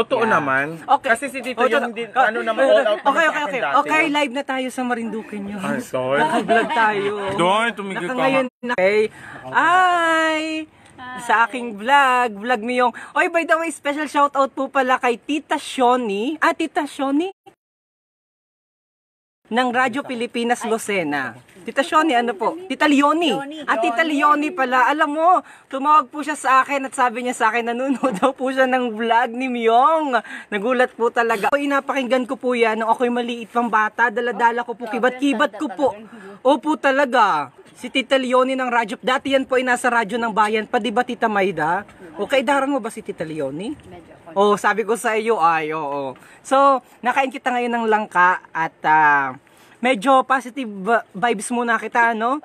Totoo naman. Okay. Kasi si Tito yung hindi, ano naman, all out naman sa akin dati. Okay, live na tayo sa Marinduque News. Ay, sorry. Naka-vlog tayo. Doon, tumigil ka. Ngayon na. Okay. Ay! Sa aking vlog mo yung... Oy, by the way, special shoutout po pala kay Tita Shoni. Tita Shoni? Ng Radyo Pilipinas Lucena. Tita Shoni, ano po? Tita Leonie. Tita Leonie pala. Alam mo, tumawag po siya sa akin at sabi niya sa akin, nanonood daw po siya ng vlog ni Myong. Nagulat po talaga. Inapakinggan ko po yan nung ako'y maliit pang bata. Daladala ko po, kibat-kibat ko po. Opo talaga. Si Tita Leonie ng radyo. Dati yan po ay nasa radyo ng bayan. Pa, di ba Tita Maida? O, kaidaran mo ba si Tita Leonie? Oh, sabi ko sa iyo, oo. So, nakain kita ngayon ng langka at medyo positive vibes muna kita, no?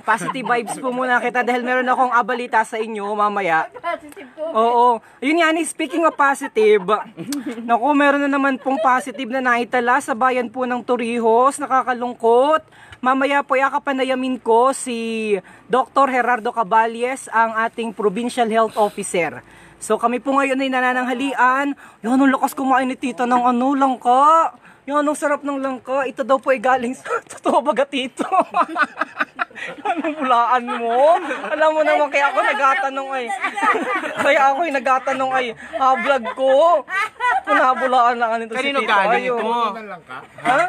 Positive vibes po muna kita dahil meron akong abalita sa inyo mamaya. Positive po. Oo. Yun nga ni, speaking of positive, naku, meron na naman pong positive na naitala sa bayan po ng Torrijos, nakakalungkot. Mamaya po yakapanayamin ko si Dr. Gerardo Caballes, ang ating Provincial Health Officer. So kami po ngayon ay nanananghalian. Yan, ang lakas kumain ni Tita ng langka. Yan, ang sarap ng langka. Ito daw po ay galing sa totoo baga, Tito. Anong bulaan mo? Alam mo naman, kaya ako nagatanong ay. Vlog ko. Nabulaan na kanito si Tito. Kanino galing ito? Ha?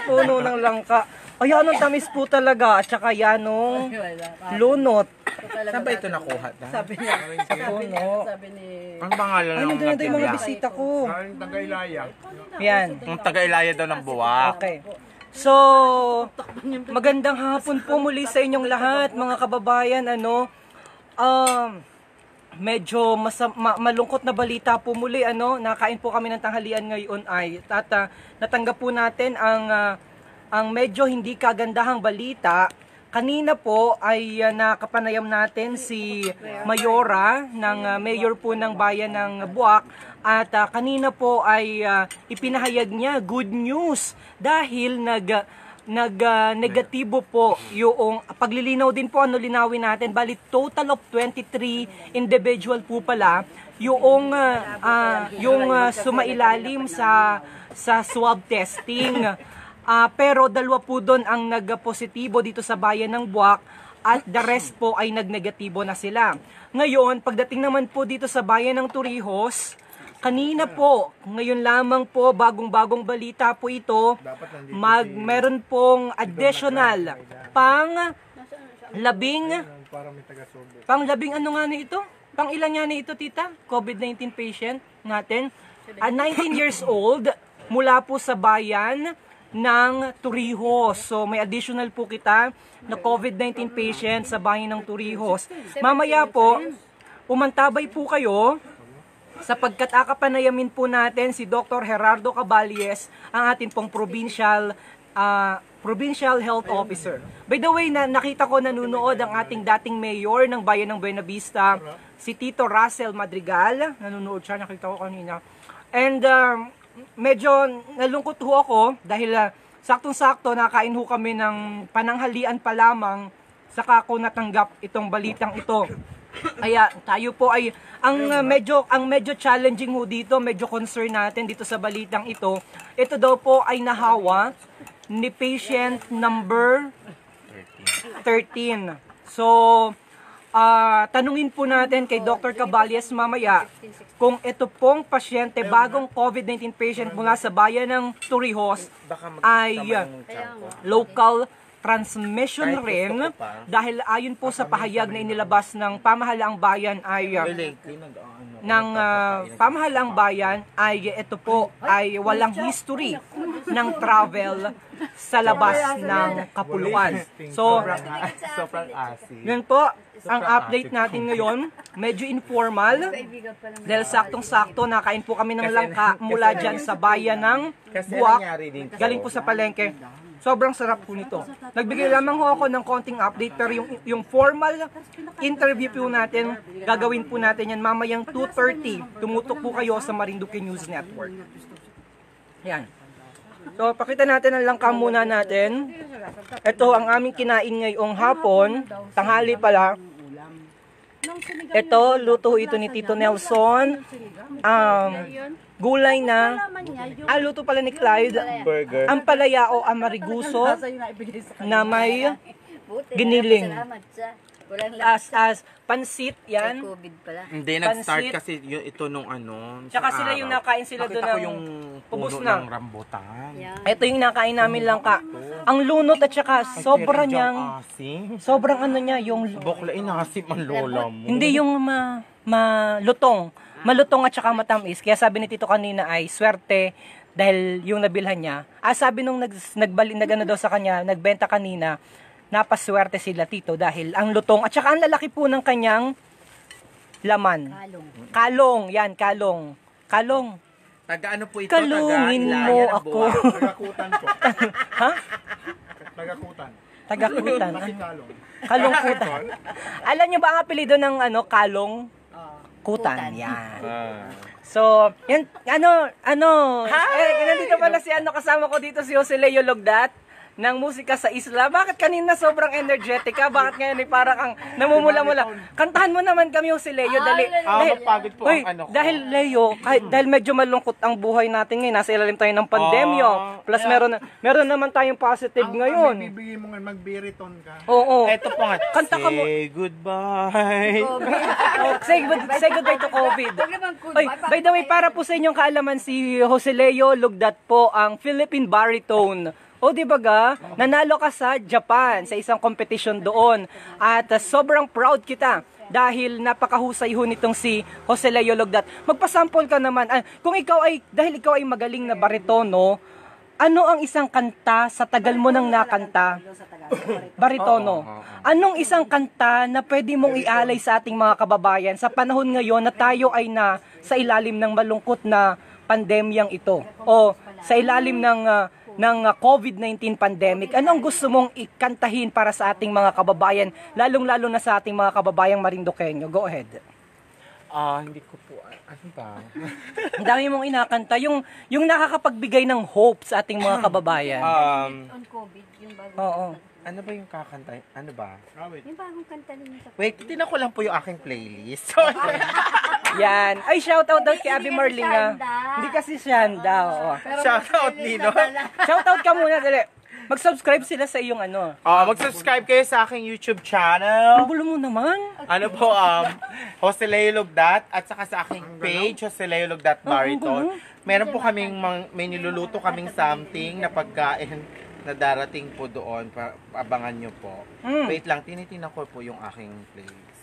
Puno ng langka. Ayan, ang tamis po talaga. At saka yan, lunot. Saan ba ito nakuha? Sabi niya. Sabi ni... Ang pangalan Ay, ng nandun yung mga bisita ko. Ang taga-Ilaya. Yan. Ang taga-Ilaya daw ng buwak. Okay. So, magandang hapon po muli sa inyong lahat, mga kababayan. Medyo malungkot na balita po muli. Nakain po kami ng tanghalian ngayon ay. Natanggap po natin ang medyo hindi kagandahang balita. Kanina po ay nakapanayam natin si Mayora, mayor po ng bayan ng Buwak. At kanina po ay ipinahayag niya good news dahil negatibo po yung paglilinaw din po, linawin natin, bali total of 23 individual po pala yung sumailalim sa swab testing. Pero dalawa po doon ang nagpositibo dito sa bayan ng Buwak at the rest po ay nagnegatibo na sila. Ngayon, pagdating naman po dito sa bayan ng Torrijos, kanina po, ngayon lamang po, bagong-bagong balita po ito, meron pong additional pang-labing ano nga na ito? Pang-ilan nga na ito, tita? COVID-19 patient natin. 19 years old, mula po sa bayan ng Torrijos. So may additional po kita na COVID-19 patient sa bayan ng Torrijos. Mamaya po, umantabay po kayo sapagkat akapanayamin po natin si Dr. Gerardo Caballes, ang ating pong provincial health officer. By the way, nakita ko nanonood ang ating dating mayor ng bayan ng Buena Vista, si Tito Russell Madrigal. Nanonood siya, nakita ko kanina. And medyo nalungkot ho ako dahil saktong-sakto nakain ho kami ng pananghalian pa lamang saka ako natanggap itong balitang ito. Kaya tayo po ay ang medyo challenging ho dito, medyo concern natin dito sa balitang ito. Ito daw po ay nahawa ni patient number 13. So tanungin po natin kay Dr. Caballes mamaya kung ito pong pasyente, bagong COVID-19 patient mula sa bayan ng Torrijos ay local transmission rin dahil ayon po sa pahayag na inilabas ng pamahalaang bayan ay ito po ay walang history ng travel sa labas ng kapuluan. So, yun po ang update natin ngayon. Medyo informal dahil saktong-sakto nakain po kami ng langka mula dyan sa bayan ng Buwak. Galing po sa palengke. Sobrang sarap po nito. Nagbigay lamang ho ako ng konting update pero yung formal interview po natin, gagawin po natin yan mamayang 2:30. Tumutok po kayo sa Marinduque News Network. Yan. So, pakita natin ang langka muna natin. Ito ang aming kinain ngayong hapon. Tanghali pala. Ito, luto ito ni Tito Nelson. Gulay na. Luto pala ni Clyde. Burger. Ang palayao amariguso na may giniling. Salamat sa. Walang lakas. As pansit, yan. COVID pala. Hindi, nag-start Pansit. kasi ito nung ano. Tsaka sa sila yung araw. nakain sila doon Nakita ko ng yung ubos puno na. ng rambutan. Yan. Ito yung nakain namin lang ka. Ang lunot at saka sobra niyang, Asim. sobrang ano niya, yung, Bokla, inasim ang lola mo. hindi yung malutong. Malutong at saka matamis. Kaya sabi ni Tito kanina ay swerte dahil yung nabilhan niya. Sabi nung nagano daw sa kanya, nagbenta kanina, napaswerte sila Tito dahil ang lutong at saka ang lalaki po ng kanyang laman. Kalong, yan, kalong. Kalong. Taga-ano po ito? Kalungin taga-Ilaya mo ng ako. Buwak. Tagakutan po. Ha? Tagakutan. Tagakutan. Makikalong. Kalungkutan. Alam niyo ba ang apelyido ng kalong? Kutan. Yan. So, yan, nandito pala si kasama ko dito si Jose Leo Logdat ng musika sa isla. Bakit kanina sobrang energetic ka? Bakit ngayon ay parang kang namumula-mula? Kantahan mo naman kami, Jose Leo. Dali. Mapagod po Hoy, ang ano ko. dahil Leo, dahil medyo malungkot ang buhay natin ngayon, nasa ilalim tayo ng pandemyo. Plus meron naman tayong positive ngayon. Ang bibigay mo nga, mag-bariton ka. Oo. Eto po nga. Kanta ka mo. Say goodbye. Say goodbye to COVID. Huwag naman good. Oy, by the way, para po sa inyong kaalaman, si Jose Leo Lugdat po ang Philippine baritone. O di ba ga, nanalo ka sa Japan sa isang competition doon. At sobrang proud kita dahil napakahusay ho nitong si Jose Leo Lugdat. Magpasample ka naman. Dahil ikaw ay magaling na baritono, ano ang isang kanta sa tagal mo nang nakanta? Baritono. Anong isang kanta na pwede mong ialay sa ating mga kababayan sa panahon ngayon na tayo ay na sa ilalim ng malungkot na pandemyang ito o sa ilalim ng COVID-19 pandemic? Ano ang gusto mong ikantahin para sa ating mga kababayan, lalong-lalo na sa ating mga kababayang Marinduqueño? Go ahead. Hindi ko po, ano ba? Ang dami mong inakanta, yung nakakapagbigay ng hope sa ating mga kababayan. On COVID, yung bagong Oo. Ano ba yung kakanta? Ano ba? Yung bagong kanta ninyo sa Wait, tinan ko lang po yung aking playlist. Yan. Ay, shoutout daw kay Abby Marlinga. Shanda. Hindi kasi Shanda. Oo. Shoutout, Nino. Shoutout ka muna, dali. Mag-subscribe sila sa iyong ano. Mag-subscribe kayo sa aking YouTube channel. Ang gulo mo naman. Ano po, Jose Leo Lugdat at saka sa aking page, Jose Leo Lugdat Baritone. Meron po kaming, may niluluto kaming something na pagkain na darating po doon. Abangan nyo po. Wait lang, tinitingnan ko po yung aking playlist.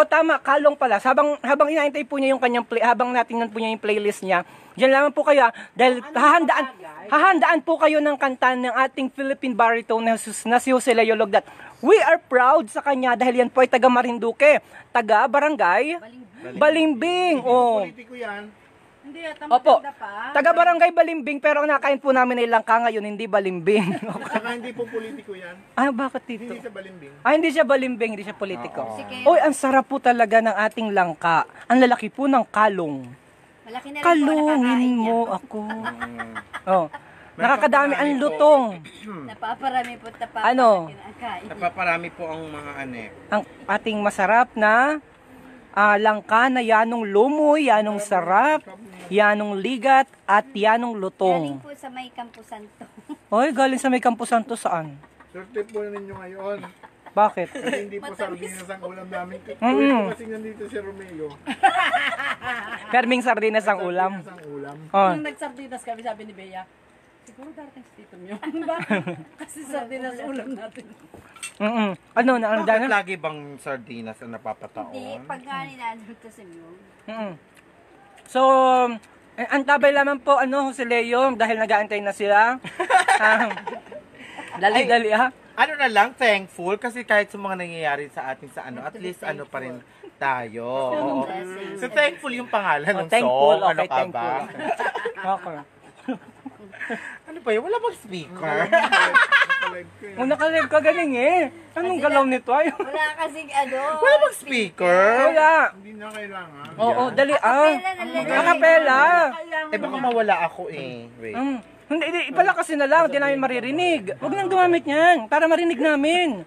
Tama, kalong pala. Habang inaantay po niya yung kanyang habang natingnan po niya yung playlist niya, diyan lamang po kayo dahil hahandaan po kayo ng kanta ng ating Philippine baritone na si Jose Leo Lugdat. We are proud sa kanya dahil yan po ay taga Marinduque, taga Barangay Balimbing. Oh. Politiko yan. Hindi, Opo. Taga Barangay Balimbing pero ang nakain po namin ay langka ngayon, hindi balimbing. Saka hindi po politiko yan. Bakit dito? Hindi sa balimbing. Hindi siya balimbing, hindi siya politiko. Sige. Oy, ang sarap po talaga ng ating langka. Ang lalaki po ng kalong. Malaki na rin po Kalungin nakakain niya. mo ako. Oh, nakakadami ang lutong. Napaparami po Ano? kinakain. Napaparami po ang mga Ang ating masarap na langka na yanong lumoy, yanong sarap, yanong ligat, at yanong Galing lutong. po sa may Campo Santo. Oy, galing sa may Campo Santo saan? Swerte po ninyo ngayon. Bakit? Kasi hindi po sardinas ang ulam namin. Tuloy po kasi nandito si Romeo. Perming sardinas ang ulam. Sardinas ang ulam. Oh. Nung nagsardinas kami, sabi ni Bea, siguro darating si Tito Mio. Kasi sardinas ulam natin. Ano na ang Bakit dana? lagi bang sardinas ang Hindi, napapataon? pag nga nilalabot sa inyo. So, ang tabay lamang po, Jose Leo, dahil nag-aantay na sila. Dali-dali, ha? Ano na lang, thankful kasi kahit sa mga nangyayari sa atin sa at least pa rin tayo. Oo. So thankful yung pangalan ng Thankful, song. Ano okay, ka thankful. ba? Okay. Ano ba yun? Wala bang speaker? Nakalive ko yan. Nakalive ka galing eh. Anong galaw nito ay? Wala kasing Wala bang speaker? Wala. Hindi na kailangan. Oo, dali. Kapela. Nakapela. Eh baka mawala ako eh. Wait. Hindi, ipala kasi na lang, hindi namin maririnig. Huwag nang dumamit niyan, para marinig namin.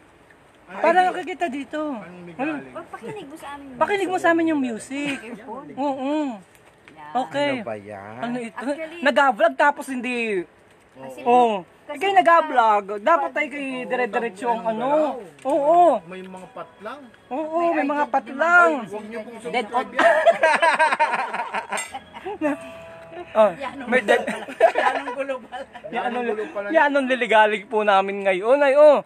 Para nakikita dito. Anong may galing? Huwag pakinig mo sa amin. Pakinig mo sa amin yung music. Oo. Okay. Ano ba yan? Ano ito? Actually- Nag-vlog tapos hindi. Kasi, Oo. kasi Ikay nag-vlog. Dapat tayo kay dire-diretso ang ano. Oo. May mga patlang. Oo, may mga patlang. Huwag niyo pong Dead subscribe yan. Oh, may dead. Anong gulo pala? Yan ang liligalig po namin ngayon ay oh.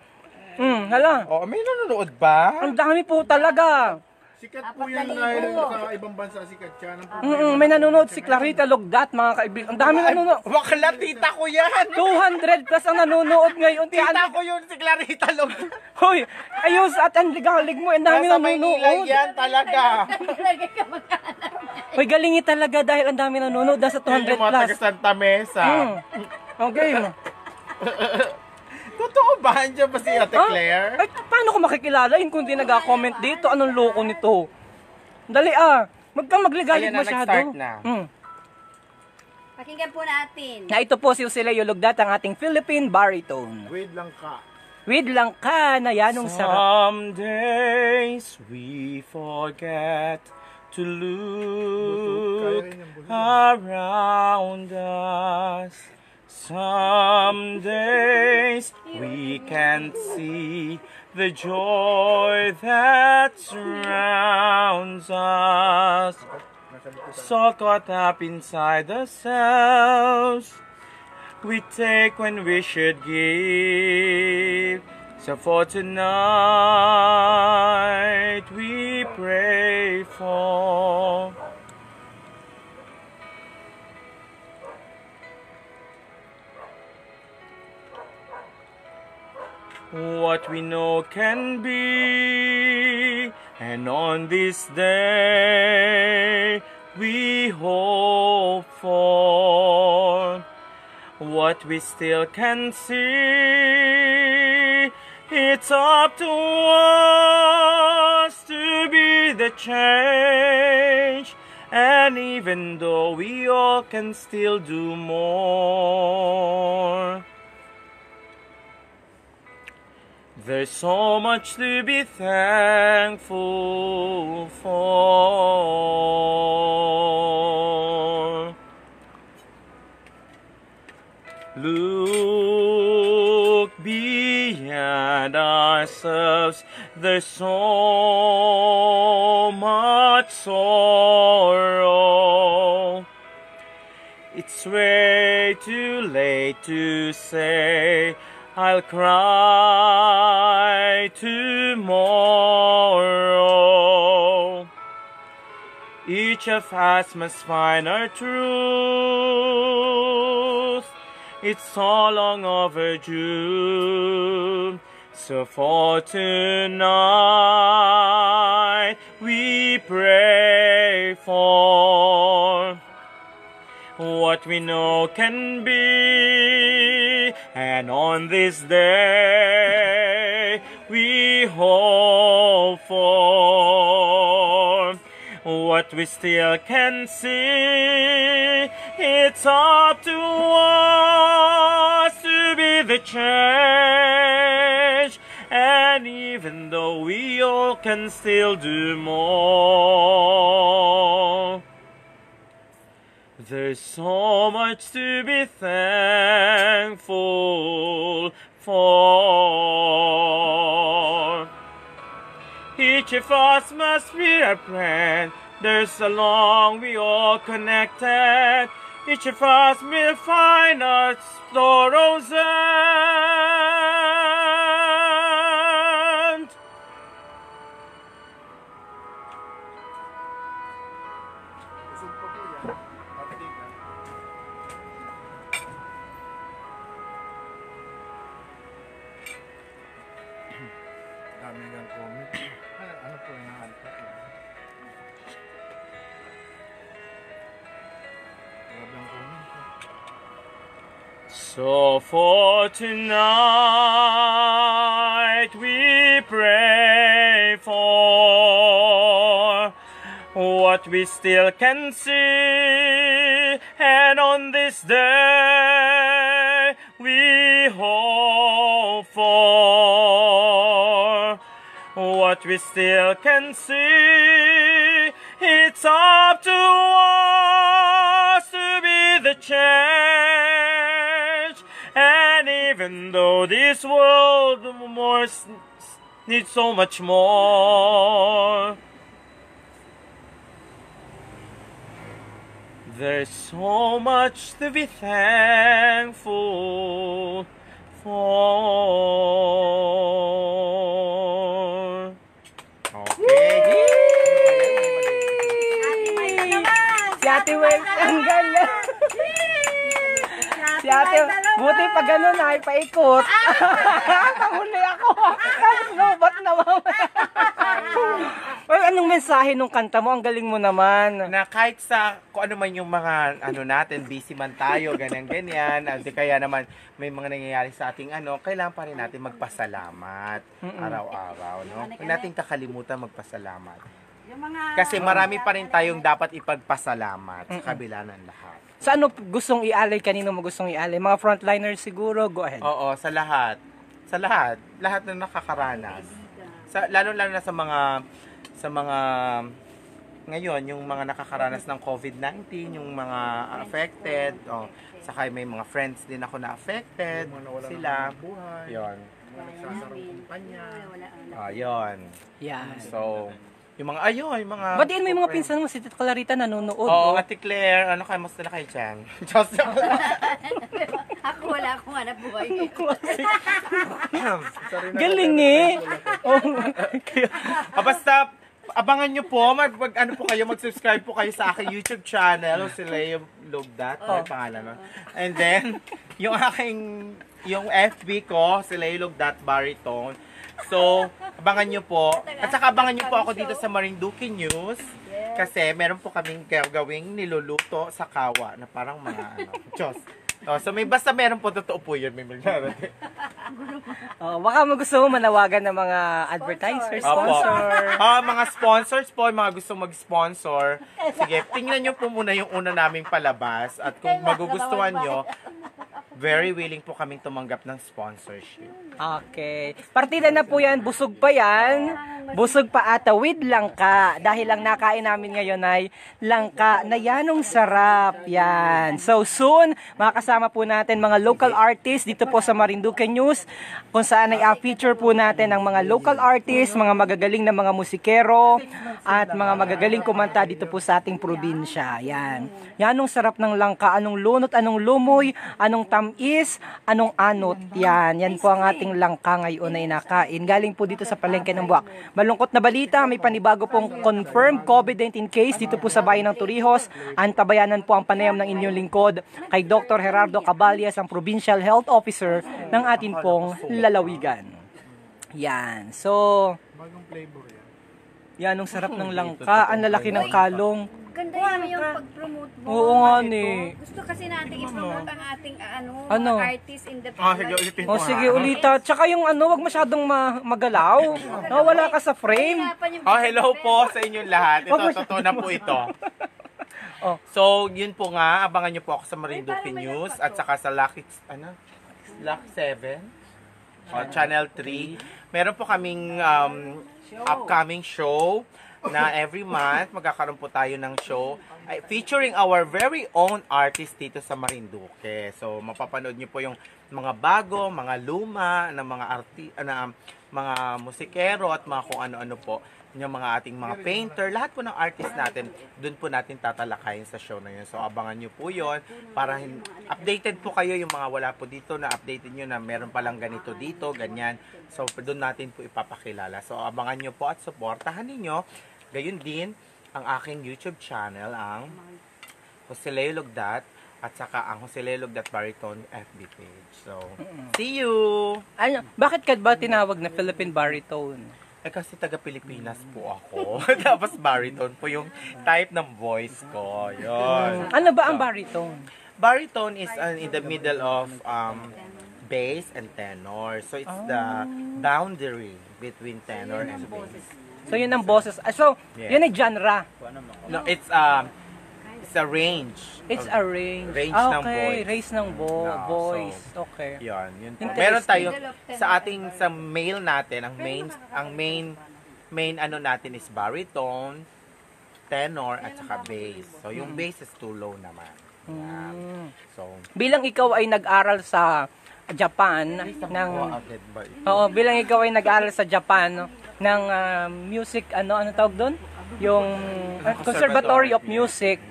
Hala. Oh, may nanonood ba? Ang dami po talaga. Sikat po yan 4,000. dahil sa ibang bansa sikat siya. Ang problema May nanonood si Clarita Lugdat, mga kaibigan. Ang dami nanonood. Wakala, tita ko yan! 200 plus ang nanonood ngayon. Tita ko yun, si Clarita Log. Hoy, ayos at ang ligalig mo. Ang dami Nasa Maynila nanonood. yan talaga. Lagay ka mag-anak. Hoy, galingi talaga dahil ang dami nanonood. Nasa 200 Yung mga plus. taga Santa Mesa. Okay. Totoo ba? Andiyan ba si Ate Claire? Ay, paano ko makikilala yun kung di nag-comment dito? Anong loko nito? Dali Wag kang magligalig Ayan na, masyado. nag-start na. Pakinggan po natin. Na ito po si Joseleo Lugdat, ang ating Philippine baritone. Wait lang ka. With lang ka na yanong sarap. Some days we forget to look around us. Some days we can't see the joy that surrounds us. So caught up inside ourselves, we take when we should give. So for tonight we pray for what we know can be, and on this day we hope for what we still can see. It's up to us to be the change, and even though we all can still do more, there's so much to be thankful for. Look beyond ourselves, there's so much sorrow. It's way too late to say I'll cry tomorrow. Each of us must find our truth. It's so long overdue. So for tonight we pray for what we know can be, and on this day we hope for what we still can see. It's up to us to be the change, and even though we all can still do more, there's so much to be thankful for. Each of us must be a friend. There's a long we all connected. Each of us will find our sorrows end. Busog pa po yan. Papatig na. Dami ng comment. Ano po yung nakalpat na? Grabe ang comment. So for tonight we pray for what we still can see, and on this day we hope for what we still can see. It's up to us to be the change. And even though this world needs so much more, there's so much to be thankful for. Okay. Si Ate Weng, ang gala. Si Ate, buti pa gano'n ay paikot. Pahuli ako. Lobat na Well, anong mensahe nung kanta mo? Ang galing mo naman. Na kahit sa kung ano man yung mga ano natin, busy man tayo, ganyan-ganyan, di kaya naman may mga nangyayari sa ating kailangan pa rin natin magpasalamat araw-araw, no? Huwag natin kakalimutan magpasalamat. Kasi marami pa rin tayong dapat ipagpasalamat sa kabila ng lahat. Sa ano gustong ialay? Kanino mo gustong ialay? Mga frontliners siguro? Go ahead. Oo, sa lahat. Sa lahat. Lahat na nakakaranas. Lalo-lalo na sa mga ngayon, yung mga nakakaranas ng COVID-19, yung mga affected, saka may mga friends din ako na affected, sila, yun. Yun. Yeah. So, yung mga, yung mga... Batiin mo yung mga pinsan mo, si Tita Clarita nanonood. Oo, Ate Claire, kayo, mas na kayo dyan? Ako wala akong hanap buhay. Galing eh. Basta, abangan nyo po, mag-subscribe po kayo sa aking YouTube channel, si Leo Lugdat, yung pangalan, no? And then, yung FB ko, si Leo Lugdat Baritone. So, abangan nyo po. At saka abangan nyo po ako dito sa Marinduque News. Kasi meron po kaming gawing niluluto sa kawa na parang mga Diyos. So basta meron po, totoo po yun. May maglalagay. Baka mo gusto mo manawagan ng mga advertisers, sponsor. Mga sponsors po, mga gusto mag-sponsor. Sige, tingnan nyo po muna yung una naming palabas. At kung magugustuhan nyo, very willing po kaming tumanggap ng sponsorship. Okay. Partida na po yan. Busog pa yan. Busog pa atawid langka. Dahil lang nakain namin ngayon ay langka na yanong sarap. Yan. So soon, makakasama po natin mga local artists dito po sa Marinduque News. Kung saan ay feature po natin ang mga local artists, mga magagaling na mga musikero, at mga magagaling kumanta dito po sa ating probinsya. Yan. Yanong sarap ng langka. Anong lunot, anong lumoy, anong tamis, anong anot. Yan. Yan po ang ating langka ngayon na inakain. Galing po dito sa Palengke ng Buwak. Malungkot na balita, may panibago pong confirmed COVID-19 case dito po sa bayan ng Torrijos. Antabayanan po ang panayam ng inyong lingkod kay Dr. Gerardo Caballas, ang Provincial Health Officer ng atin pong lalawigan. Yan. So, Bagong flavor yan. yan ang sarap ng langka. Ang lalaki ng kalong. Ganda naman yung pag-promote mo. Oo nga ni. Gusto kasi natin i-promote ang ating Ano? artist in the Sige, ulitin ko. O sige, ulita. Tsaka yung wag masyadong magalaw. Wala ka sa frame. Hello po sa inyong lahat. Ito, totoo na po ito. So, yun po nga, abangan nyo po ako sa Marinduque News at saka sa Lucky 7, Channel 3. Meron po kaming upcoming show na every month magkakaroon po tayo ng show featuring our very own artist dito sa Marinduque. So, mapapanood nyo po yung mga bago, mga luma, na mga musikero at mga kung ano-ano po, yung mga ating mga painter, lahat po ng artist natin, dun po natin tatalakayin sa show na yun. So, abangan nyo po yun para updated po kayo yung mga wala po dito, na updated nyo na meron palang ganito dito, ganyan. So, dun natin po ipapakilala. So, abangan nyo po at supportahan ninyo. Gayun din, ang aking YouTube channel, ang Jose Leo Lugdat, at saka ang Jose Leo Lugdat Baritone FB page. So, see you! Bakit ka ba tinawag na Philippine Baritone? Kasi taga-Pilipinas po ako. Tapos baritone po yung type ng voice ko. Yun. Ano ba ang baritone? Baritone is in the middle of bass and tenor. So, it's the boundary between tenor and bass. So, yun ang boses. So, yun ang genre. No, it's a range. It's a range. Range ng okay, voice. range ng voice. Okay. Yun po. Interesting. Meron tayo sa male natin, ang main main ano natin is baritone, tenor, at saka bass. So, yung bass is too low naman. Yan. So, Bilang ikaw ay nag-aral sa Japan ng agad ba ito? Oo, bilang ikaw ay nag-aral sa Japan ng music ano tawag doon? Yung Conservatory of Music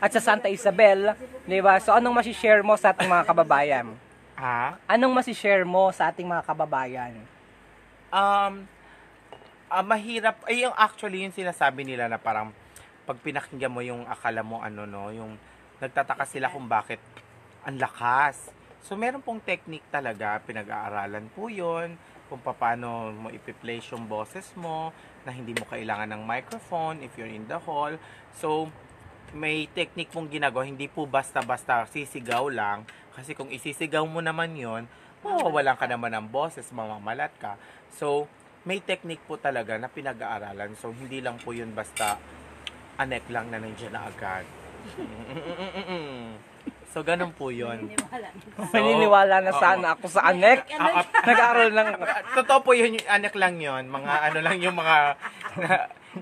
at sa Santa Isabel, 'di ba? So anong masi-share mo sa ating mga kababayan? Ha? Anong masi-share mo sa ating mga kababayan? Mahirap. Ay, yung actually, yung sinasabi nila na parang pag pinakinggan mo yung akala mo ano no, yung nagtataka sila kung bakit ang lakas. So, meron pong technique talaga, pinag-aaralan po yun, kung paano mo ipi-place yung boses mo, na hindi mo kailangan ng microphone if you're in the hall. So, may technique pong ginagawa, hindi po basta-basta sisigaw lang, kasi kung isisigaw mo naman yun, mawawalan ka naman ng boses, mamamalat ka. So, may technique po talaga na pinag-aaralan. So, hindi lang po yun basta anek lang na nandiyan na agad. So, ganun po yun. Maniniwala na sana ako sa anek. Nag-aaral lang. Totoo po yun, yung anek lang yun. Mga ano lang yung mga,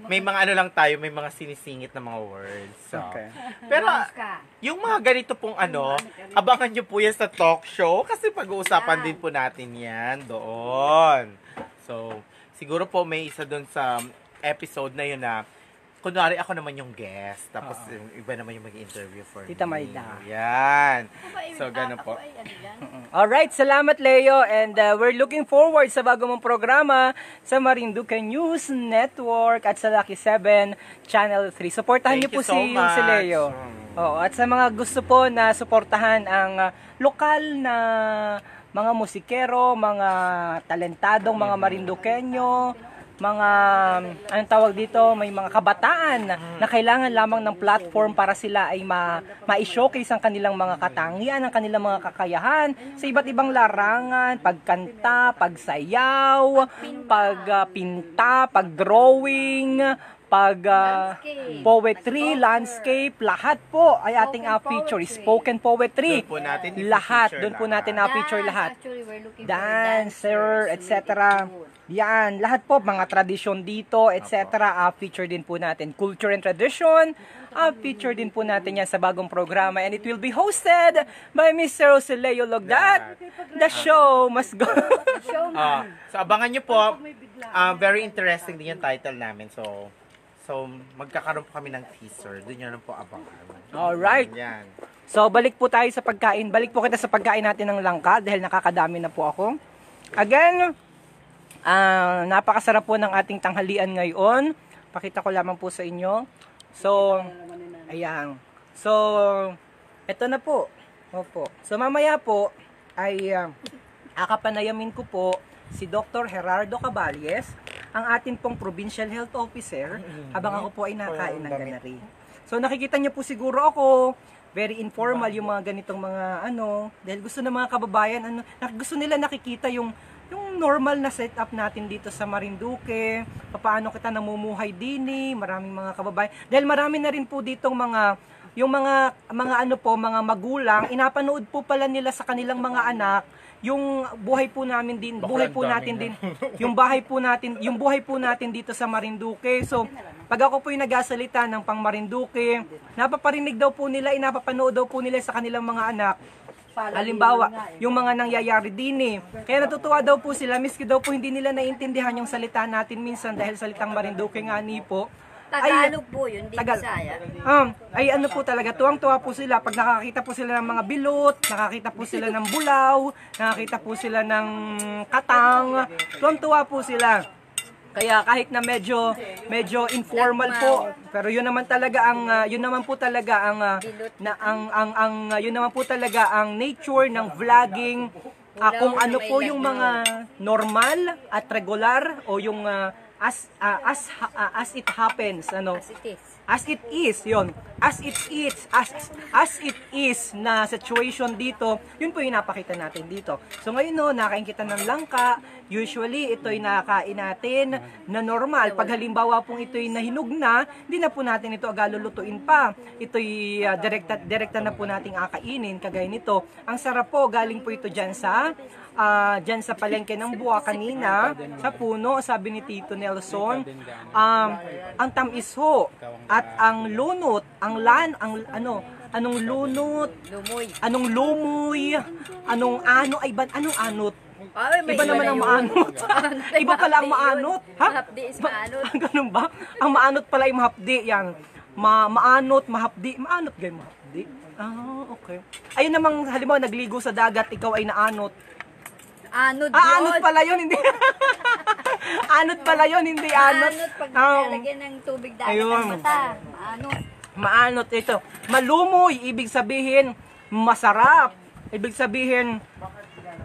may mga ano lang tayo, may mga sinisingit na mga words. So. Okay. Pero, yung mga ganito pong ano, abangan nyo po yan sa talk show kasi pag-uusapan din po natin yan doon. So, siguro po may isa doon sa episode na yun na kunwari ako naman yung guest, tapos yung iba naman yung mag-interview for Tita me. Maida. Yan. So, ganun po. Alright, salamat Leo, and we're looking forward sa bago mong programa sa Marinduque News Network at sa Lucky 7 Channel 3. Suportahan niyo Thank po you so much. si Leo. Oo, at sa mga gusto po na suportahan ang lokal na mga musikero, mga talentadong mga Marinduqueño, mga, anong tawag dito, may mga kabataan na kailangan lamang ng platform para sila ay ma-showcase ang kanilang mga katangian, ang kanilang mga kakayahan sa iba't ibang larangan, pagkanta, pagsayaw, pagpinta, pagdrawing, poetry, landscape, lahat po ay ating feature. Spoken poetry, Doon po natin lahat, i-feature doon po lahat. natin feature lahat. Actually, we're looking for Dancer, dancers. etc. Yan, lahat po, mga tradisyon dito, etc. Feature din po natin. Culture and tradition, feature din po natin yan sa bagong programa. And it will be hosted by Mr. Rosileo Logdat. The show must go. So, abangan nyo po. Very interesting din yung title namin. So magkakaroon po kami ng teaser. Doon nyo lang po abangan. Alright. Yan. So, balik po tayo sa pagkain. Balik po kita sa pagkain natin ng langka dahil nakakadami na po ako. Again, napakasarap po ng ating tanghalian ngayon. Pakita ko lamang po sa inyo. So, ayan. So, eto na po. Opo. So, mamaya po ay akapanayamin ko po si Dr. Gerardo Caballes, ang atin pong Provincial Health Officer, habang ako po ay nakain ng ganari. So, nakikita niyo po siguro ako, very informal yung mga ganitong mga dahil gusto ng mga kababayan, gusto nila nakikita yung normal na setup natin dito sa Marinduque, paano kita namumuhay din, maraming mga kababayan. Dahil marami na rin po ditong mga mga magulang, inapanood po pala nila sa kanilang mga anak yung buhay po namin din, yung buhay po natin dito sa Marinduque. So, pag ako po yung nagasalita ng pang Marinduque, napaparinig daw po nila, inapapanood daw po nila sa kanilang mga anak. Halimbawa, yung mga nangyayari din Kaya natutuwa daw po sila, miski daw po hindi nila naiintindihan yung salita natin minsan dahil salitang Marinduque nga po. Tagalog po yun, di Bisaya. Ay ano po talaga, tuwang-tuwa po sila pag nakakita po sila ng mga bilot, nakakita po sila ng bulaw, nakakita po sila ng katang, tuwang-tuwa po sila. Kaya kahit na medyo informal po, pero yun naman po talaga ang nature ng vlogging, kung ano po yung mga normal at regular o yung as it happens, as it is na situation dito, yun po yung napakita natin dito. So ngayon nakain kita ng langka, usually ito'y nakakain natin na normal. Pag halimbawa pong ito'y nahinog na, hindi na po natin ito agad lulutuin pa. Ito'y direkta na po nating akainin, kagaya nito. Ang sarap po, galing po ito dyan sa dyan sa palengke ng Buwa kanina, sa puno, sabi ni Tito Nelson, ang tamis ho, at ang lunot, anong lunot, anong lumoy, anong ano, ay ba, anong anot? Ay, may Iba naman ang maanot. Iba pala ang maanot. Ha? Mahapdi is maanot. Ganun ba? Ang maanot pala ay mahapdi. Yan. Maanot, mahapdi. Maanot gay mahapdi. Ah, okay. Ayun namang, halimbawa, nagligo sa dagat, ikaw ay naanot. Anod Anot pala yun, hindi. Anot pala yun, hindi anot. Anot pag Ah, nalagyan ng tubig dagat ayun. ang mata. Anot. maanot ito. Malumoy, ibig sabihin, masarap. Ibig sabihin,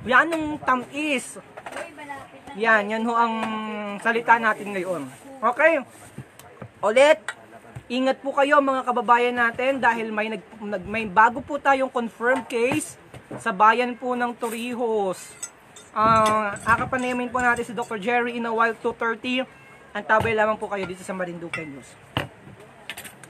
yan ang tamis. Yan ho ang salita natin ngayon. Okay? Ulit, ingat po kayo mga kababayan natin dahil may bago po tayong confirmed case sa bayan po ng Torrijos. Akapanayamin po natin si Dr. Jerry in a while 2:30. Antabay lamang po kayo dito sa Marinduque News.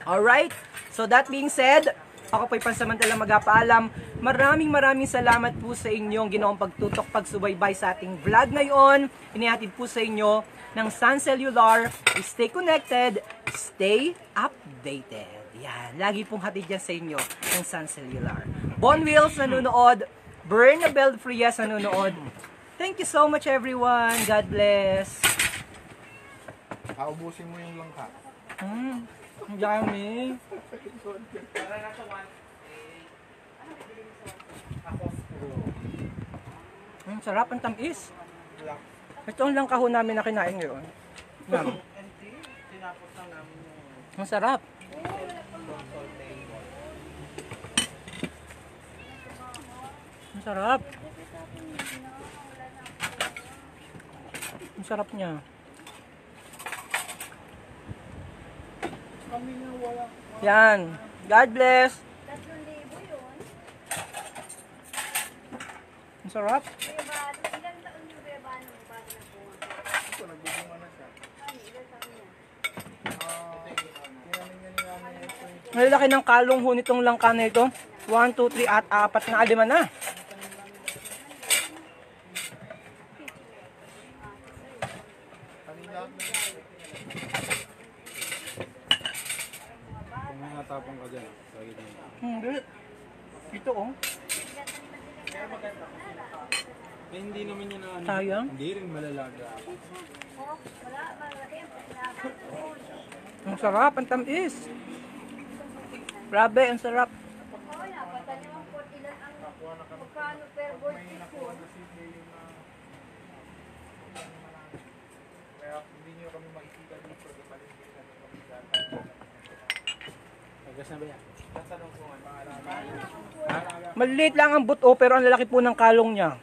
Alright? So that being said, ako po'y pansamantalang magpapaalam. Maraming salamat po sa inyong ginawang pagtutok, pagsubaybay sa ating vlog ngayon. Inihatid po sa inyo ng Sun Cellular. Stay connected, stay updated. Yan, lagi pong hatid yan sa inyo ng Sun Cellular. Bon Wills nanonood, Bernabel Frias nanonood. Thank you so much everyone. God bless. Kaubusin mo yung langka. Ang dami. Ang sarap, ang tamis. Ito ang langka ho namin na kinain ngayon. Yan. Ang sarap. Ang sarap. Ang sarap niya. Yan. God bless. Ang sarap. Malalaki ng kalong ho nitong langka na ito. 1, 2, 3 at 4 na 5 na. Kung may natapang ka dyan, lagi din. Hindi. Ito oh. Eh, hindi naman yun na ano. Sayang. Hindi rin malalaga. Ang sarap, ang tamis. Grabe, ang sarap. Maliliit lang ang buto pero ang lalaki po ng kalong niya.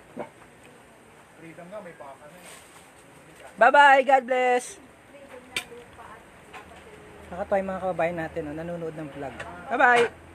Bye-bye, God bless. Nakatuwa yung mga kababayan natin, nanonood ng vlog. Bye-bye.